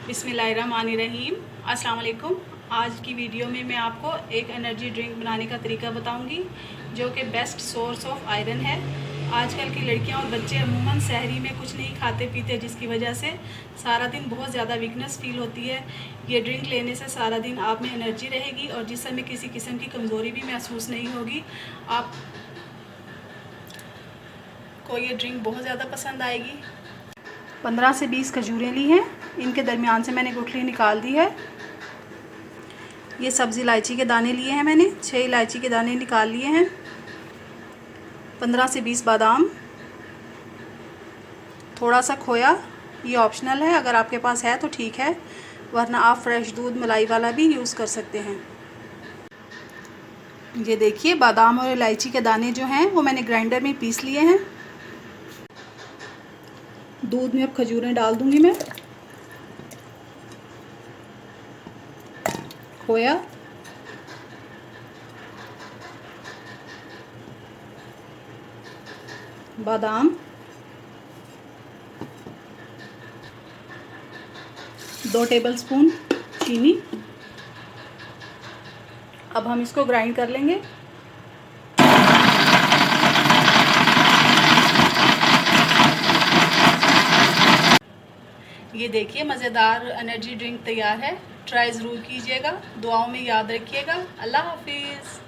बिस्मिल्लाहिर्रहमानिर्रहीम। अस्सलाम वालेकुम। आज की वीडियो में मैं आपको एक एनर्जी ड्रिंक बनाने का तरीका बताऊंगी जो कि बेस्ट सोर्स ऑफ आयरन है। आजकल की लड़कियां और बच्चे अमूमन सहरी में कुछ नहीं खाते पीते, जिसकी वजह से सारा दिन बहुत ज़्यादा वीकनेस फील होती है। ये ड्रिंक लेने से सारा दिन आप में एनर्जी रहेगी और जिसम में किसी किस्म की कमज़ोरी भी महसूस नहीं होगी। आपको ये ड्रिंक बहुत ज़्यादा पसंद आएगी। 15 से 20 खजूरें ली हैं, इनके दरमियान से मैंने गुठली निकाल दी है। ये सब्ज़ इलायची के दाने लिए हैं मैंने, 6 इलायची के दाने निकाल लिए हैं। 15 से 20 बादाम, थोड़ा सा खोया, ये ऑप्शनल है, अगर आपके पास है तो ठीक है, वरना आप फ्रेश दूध मलाई वाला भी यूज़ कर सकते हैं। ये देखिए बादाम और इलायची के दाने जो हैं वो मैंने ग्राइंडर में पीस लिए हैं। दूध में अब खजूरें डाल दूंगी मैं, खोया, बादाम, 2 टेबलस्पून चीनी। अब हम इसको ग्राइंड कर लेंगे। ये देखिए मज़ेदार एनर्जी ड्रिंक तैयार है। ट्राई ज़रूर कीजिएगा, दुआओं में याद रखिएगा। अल्लाह हाफिज़।